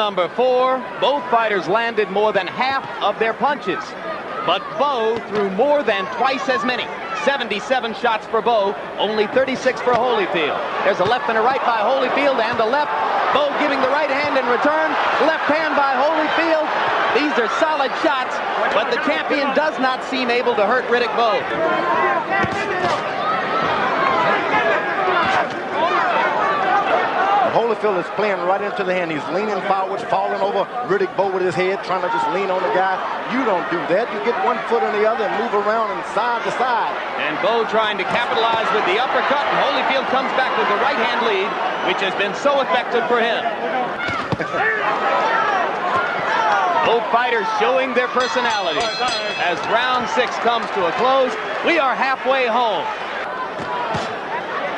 number 4, both fighters landed more than half of their punches. But Bowe threw more than twice as many. 77 shots for Bowe, only 36 for Holyfield. There's a left and a right by Holyfield, and a left. Bowe giving the right hand in return. Left hand by Holyfield. These are solid shots, but the champion does not seem able to hurt Riddick Bowe. Holyfield is playing right into the hand. He's leaning forward, falling over Riddick Bowe with his head, trying to just lean on the guy. You don't do that. You get one foot on the other and move around and side to side. And Bowe trying to capitalize with the uppercut, and Holyfield comes back with the right hand lead, which has been so effective for him. Both fighters showing their personality. As round 6 comes to a close, we are halfway home.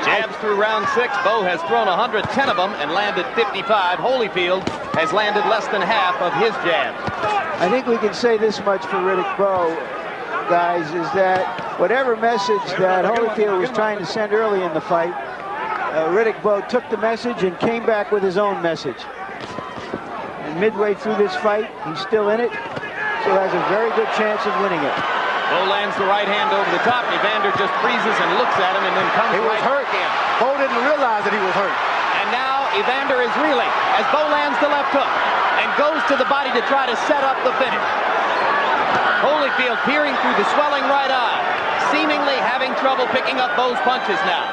Jabs through round 6. Bowe has thrown 110 of them and landed 55. Holyfield has landed less than half of his jabs. I think we can say this much for Riddick Bowe, guys, is that whatever message that Holyfield was trying to send early in the fight, Riddick Bowe took the message and came back with his own message. And midway through this fight, he's still in it, so has a very good chance of winning it. Bowe lands the right hand over the top. Evander just freezes and looks at him and then comes he was hurt again. Bowe didn't realize that he was hurt. And now Evander is reeling as Bowe lands the left hook and goes to the body to try to set up the finish. Holyfield peering through the swelling right eye, seemingly having trouble picking up Bowe's punches now.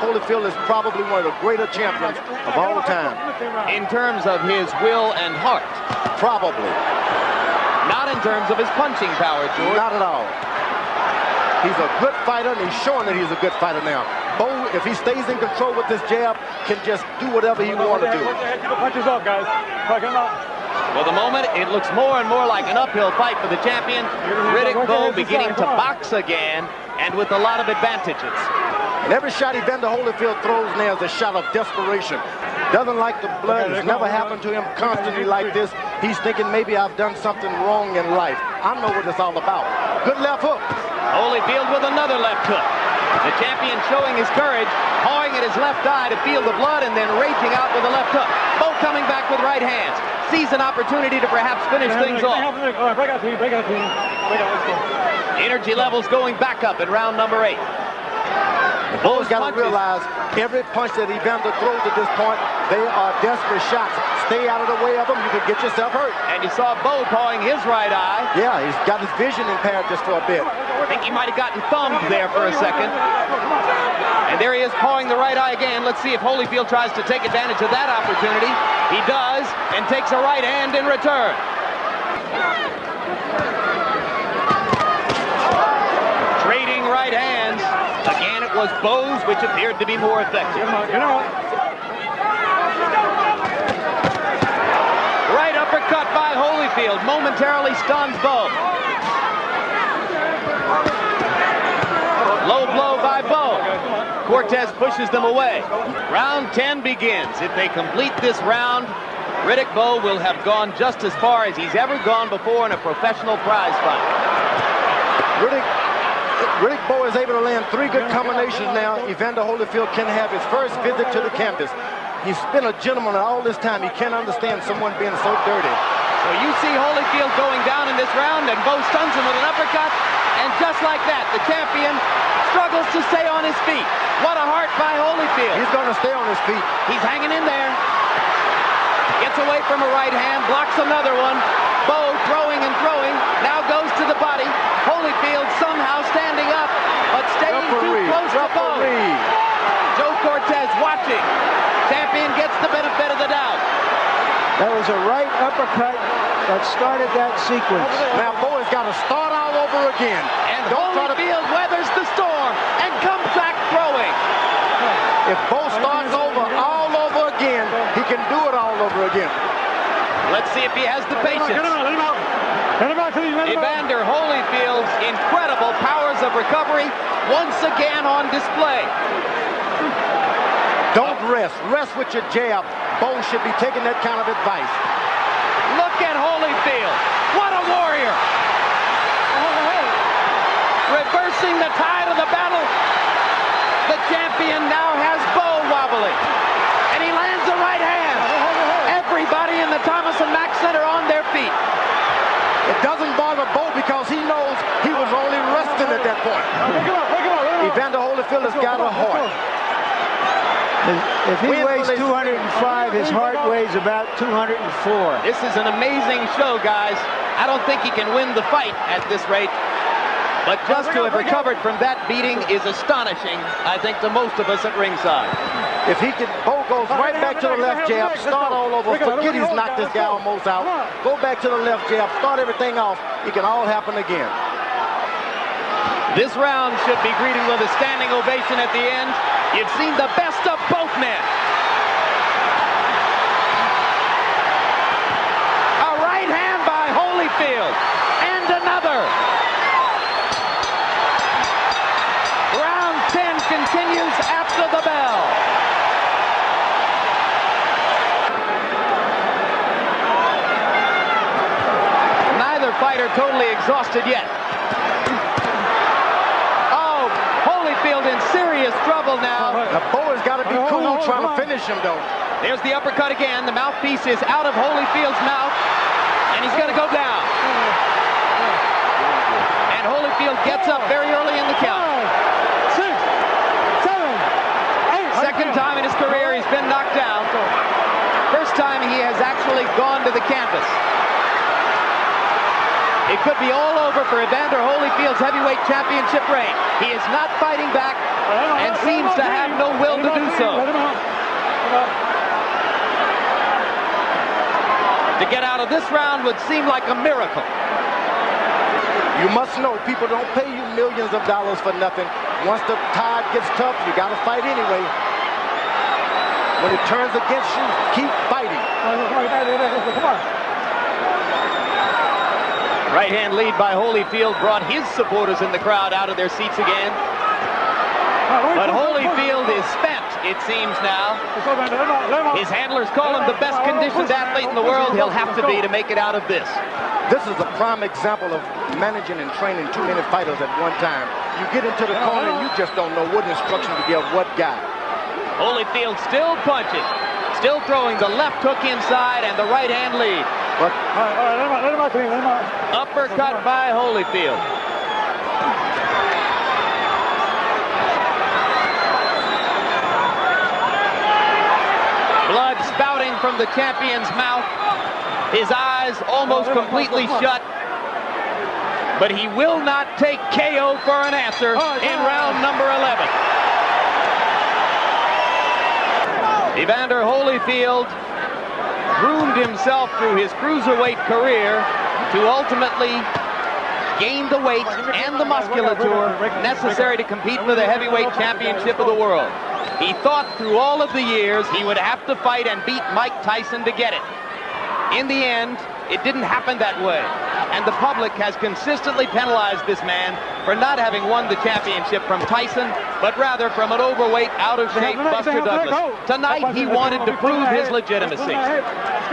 Holyfield is probably one of the greater champions of all time. In terms of his will and heart. Probably. Not in terms of his punching power, George. Not at all. He's a good fighter, and he's showing that he's a good fighter now. Bowe, if he stays in control with this jab, can just do whatever he wants to do. Keep the punches up, guys. Fuck him up. For the moment, it looks more and more like an uphill fight for the champion. Riddick Bowe beginning to box again, and with a lot of advantages. And every shot Evander Holyfield throws now is a shot of desperation. Doesn't like the blood. It's never happened to him constantly like this. He's thinking maybe I've done something wrong in life. I know what it's all about. Good left hook. Holyfield with another left hook. The champion showing his courage, pawing at his left eye to feel the blood, and then raging out with a left hook. Both coming back with right hands. Sees an opportunity to perhaps finish things off. Break out, team. Break out, team. Break out, let's go. Energy levels going back up in round number 8. Bowe's got to realize every punch that Evander throws at this point, they are desperate shots. Stay out of the way of them, you could get yourself hurt. And you saw Bowe pawing his right eye. Yeah, he's got his vision impaired just for a bit. I think he might have gotten thumbed there for a second. And there he is pawing the right eye again. Let's see if Holyfield tries to take advantage of that opportunity. He does, and takes a right hand in return. Trading right hands. Again, it was Bowe's, which appeared to be more effective. Right uppercut by Holyfield momentarily stuns Bowe. Low blow by Bowe. Cortez pushes them away. Round 10 begins. If they complete this round, Riddick Bowe will have gone just as far as he's ever gone before in a professional prize fight. Riddick Bowe is able to land 3 good combinations now. Evander Holyfield can have his first visit to the canvas. He's been a gentleman all this time. He can't understand someone being so dirty. So you see Holyfield going down in this round, and Bowe stuns him with an uppercut. And just like that, the champion struggles to stay on his feet. What a heart by Holyfield. He's going to stay on his feet. He's hanging in there. Gets away from a right hand, blocks another one. Bowe throwing and throwing, now goes to the body. Holyfield somehow standing up, but staying too close to Bowe. Joe Cortez watching. Champion gets the benefit of the doubt. That was a right uppercut that started that sequence. Now Bowe has got to start all over again. And Holyfield weathers the storm and comes back throwing. If Bowe starts over all over again, he can do it all over again. Let's see if he has the patience. Get him out, let him out. Let him out, please. Evander Holyfield's incredible powers of recovery once again on display. Don't rest. Rest with your jab. Bowe should be taking that kind of advice. Look at Holyfield. What a warrior. Reversing the tide of the battle. The champion now has Bowe wobbling. And he lands the right hand. Everybody in the point. Evander Holyfield has got a heart. If he weighs 205, his heart weighs about 204. This is an amazing show, guys. I don't think he can win the fight at this rate. But just to have recovered from that beating is astonishing, I think, to most of us at ringside. If he can, Bowe goes right back to the left jab, start all over, forget he's knocked this guy almost out. Go back to the left jab, start everything off. It can all happen again. This round should be greeted with a standing ovation at the end. You've seen the best of both men. A right hand by Holyfield, and another. Round 10 continues after the bell. Neither fighter totally exhausted yet. In serious trouble now. Now Bowe has got to be cool trying to finish him, though. There's the uppercut again. The mouthpiece is out of Holyfield's mouth, and he's going to go down. And Holyfield gets up very early in the count. 6, 7, 8. Second time in his career he's been knocked down. First time he has actually gone to the canvas. It could be all over for Evander Holyfield's heavyweight championship reign. He is not fighting back and seems to have no will to do so. To get out of this round would seem like a miracle. You must know people don't pay you millions of dollars for nothing. Once the tide gets tough, you got to fight anyway. When it turns against you, keep fighting. Come on. Right hand lead by Holyfield brought his supporters in the crowd out of their seats again. But Holyfield is spent, it seems now. His handlers call him the best conditioned athlete in the world. He'll have to be to make it out of this. This is a prime example of managing and training too many fighters at one time. You get into the corner and you just don't know what instruction to give what guy. Holyfield still punching, still throwing the left hook inside and the right hand lead. But uppercut by Holyfield. Blood spouting from the champion's mouth. His eyes almost completely shut. But he will not take KO for an answer in round number 11. Evander Holyfield groomed himself through his cruiserweight career to ultimately gain the weight and the musculature necessary to compete for the heavyweight championship of the world. He thought through all of the years he would have to fight and beat Mike Tyson to get it. In the end, it didn't happen that way. And the public has consistently penalized this man for not having won the championship from Tyson, but rather from an overweight, out-of-shape Buster Douglas. Tonight, he wanted to prove his legitimacy.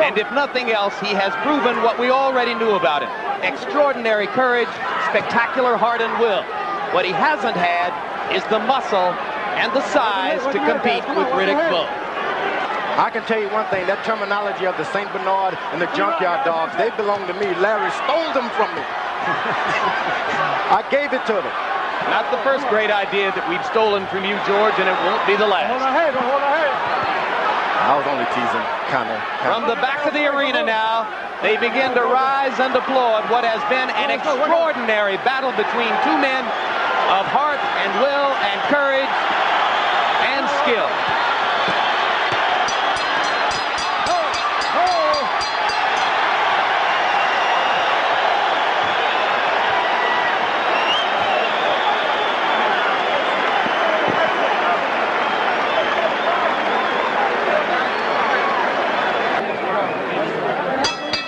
And if nothing else, he has proven what we already knew about him. Extraordinary courage, spectacular heart and will. What he hasn't had is the muscle and the size to compete with Riddick Bowe. I can tell you one thing, that terminology of the St. Bernard and the Junkyard Dogs, they belong to me. Larry stole them from me. I gave it to them. Not the first great idea that we've stolen from you, George, and it won't be the last. I was only teasing, kind of. From the back of the arena now, they begin to rise and applaud what has been an extraordinary battle between two men of heart and will and courage and skill.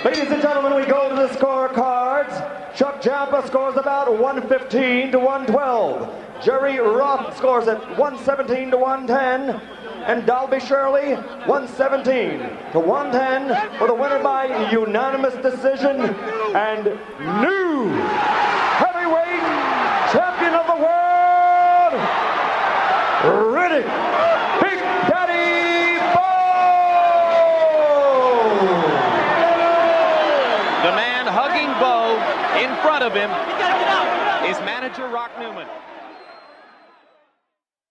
Ladies and gentlemen, we go to the scorecards. Chuck Champa scores about 115 to 112. Jerry Roth scores at 117 to 110. And Dalby Shirley, 117 to 110 for the winner by unanimous decision and new heavyweight champion of the world, Riddick Big Daddy Bowe. The man hugging Bowe in front of him is managing manager Rock Newman.